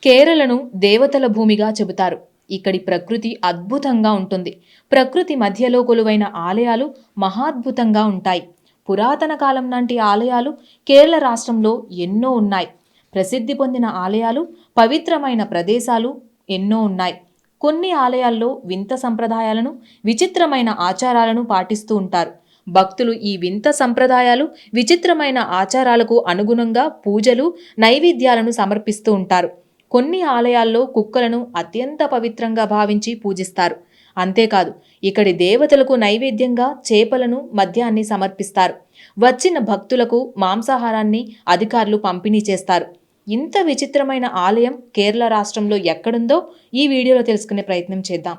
కేరళను దేవతల భూమిగా చెబుతారు. ఇక్కడి ప్రకృతి అద్భుతంగా ఉంటుంది. ప్రకృతి మధ్యలో కొలువైన ఆలయాలు మహాద్భుతంగా ఉంటాయి. పురాతన కాలం నాటి ఆలయాలు కేరళ రాష్ట్రంలో ఎన్నో ఉన్నాయి. ప్రసిద్ధి పొందిన ఆలయాలు, పవిత్రమైన ప్రదేశాలు ఎన్నో ఉన్నాయి. కొన్ని ఆలయాల్లో వింత సంప్రదాయాలను, విచిత్రమైన ఆచారాలను పాటిస్తూ ఉంటారు. భక్తులు ఈ వింత సంప్రదాయాలు, విచిత్రమైన ఆచారాలకు అనుగుణంగా పూజలు, నైవేద్యాలను సమర్పిస్తూ ఉంటారు. కొన్ని ఆలయాల్లో కుక్కలను అత్యంత పవిత్రంగా భావించి పూజిస్తారు. అంతేకాదు, ఇక్కడి దేవతలకు నైవేద్యంగా చేపలను, మద్యాన్ని సమర్పిస్తారు. వచ్చిన భక్తులకు మాంసాహారాన్ని అధికారులు పంపిణీ చేస్తారు. ఇంత విచిత్రమైన ఆలయం కేరళ రాష్ట్రంలో ఎక్కడుందో ఈ వీడియోలో తెలుసుకునే ప్రయత్నం చేద్దాం.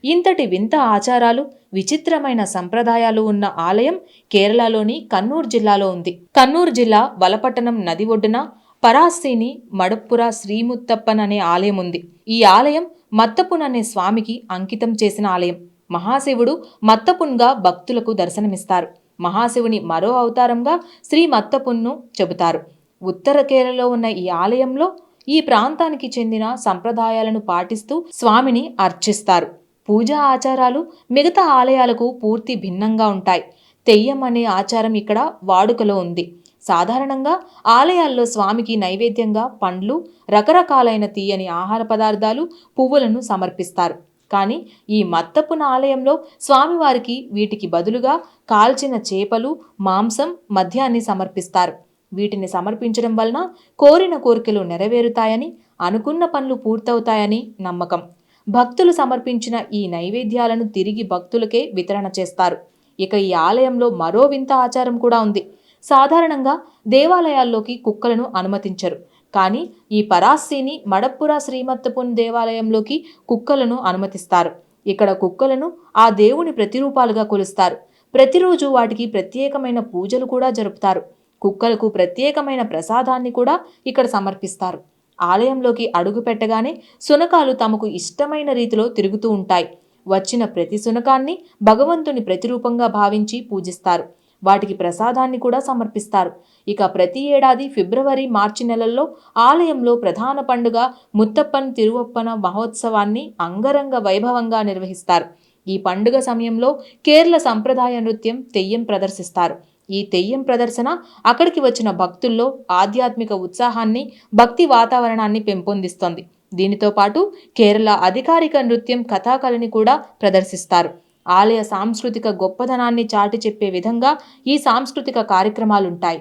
ఇంతటి వింత ఆచారాలు, విచిత్రమైన సంప్రదాయాలు ఉన్న ఆలయం కేరళలోని కన్నూర్ జిల్లాలో ఉంది. కన్నూర్ జిల్లా వలపట్టణం నది ఒడ్డున పరాస్సీని మడప్పుర శ్రీముత్తప్పన్ అనే ఆలయం ఉంది. ఈ ఆలయం మత్తపున్ అనే స్వామికి అంకితం చేసిన ఆలయం. మహాశివుడు మత్తపున్గా భక్తులకు దర్శనమిస్తారు. మహాశివుని మరో అవతారంగా శ్రీ మత్తపున్ను చెబుతారు. ఉత్తర కేరళలో ఉన్న ఈ ఆలయంలో ఈ ప్రాంతానికి చెందిన సంప్రదాయాలను పాటిస్తూ స్వామిని అర్చిస్తారు. పూజా ఆచారాలు మిగతా ఆలయాలకు పూర్తి భిన్నంగా ఉంటాయి. తెయ్యం అనే ఆచారం ఇక్కడ వాడుకలో ఉంది. సాధారణంగా ఆలయాల్లో స్వామికి నైవేద్యంగా పండ్లు, రకరకాలైన తీయని ఆహార పదార్థాలు, పువ్వులను సమర్పిస్తారు. కానీ ఈ మత్తపున ఆలయంలో స్వామివారికి వీటికి బదులుగా కాల్చిన చేపలు, మాంసం, మద్యాన్ని సమర్పిస్తారు. వీటిని సమర్పించడం వలన కోరిన కోరికలు నెరవేరుతాయని, అనుకున్న పనులు పూర్తవుతాయని నమ్మకం. భక్తులు సమర్పించిన ఈ నైవేద్యాలను తిరిగి భక్తులకే వితరణ చేస్తారు. ఇక ఈ ఆలయంలో మరో వింత ఆచారం కూడా ఉంది. సాధారణంగా దేవాలయాల్లోకి కుక్కలను అనుమతించరు. కానీ ఈ పరాస్సీని మడప్పుర శ్రీమత్తపున్ దేవాలయంలోకి కుక్కలను అనుమతిస్తారు. ఇక్కడ కుక్కలను ఆ దేవుని ప్రతిరూపాలుగా కొలుస్తారు. ప్రతిరోజు వాటికి ప్రత్యేకమైన పూజలు కూడా జరుపుతారు. కుక్కలకు ప్రత్యేకమైన ప్రసాదాన్ని కూడా ఇక్కడ సమర్పిస్తారు. ఆలయంలోకి అడుగు పెట్టగానే శునకాలు తమకు ఇష్టమైన రీతిలో తిరుగుతూ ఉంటాయి. వచ్చిన ప్రతి శునకాన్ని భగవంతుని ప్రతిరూపంగా భావించి పూజిస్తారు. వాటికి ప్రసాదాన్ని కూడా సమర్పిస్తారు. ఇక ప్రతి ఏడాది ఫిబ్రవరి, మార్చి నెలల్లో ఆలయంలో ప్రధాన పండుగ ముత్తప్పన్ తిరువప్పన మహోత్సవాన్ని అంగరంగ వైభవంగా నిర్వహిస్తారు. ఈ పండుగ సమయంలో కేరళ సంప్రదాయ నృత్యం తెయ్యం ప్రదర్శిస్తారు. ఈ తెయ్యం ప్రదర్శన అక్కడికి వచ్చిన భక్తుల్లో ఆధ్యాత్మిక ఉత్సాహాన్ని, భక్తి వాతావరణాన్ని పెంపొందిస్తోంది. దీనితో పాటు కేరళ అధికారిక నృత్యం కథాకళని కూడా ప్రదర్శిస్తారు. ఆలయ సాంస్కృతిక గొప్పదనాన్ని చాటి చెప్పే విధంగా ఈ సాంస్కృతిక కార్యక్రమాలుంటాయి.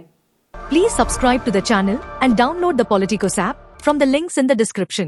Please subscribe to the channel and download the Politicos app from the links in the description.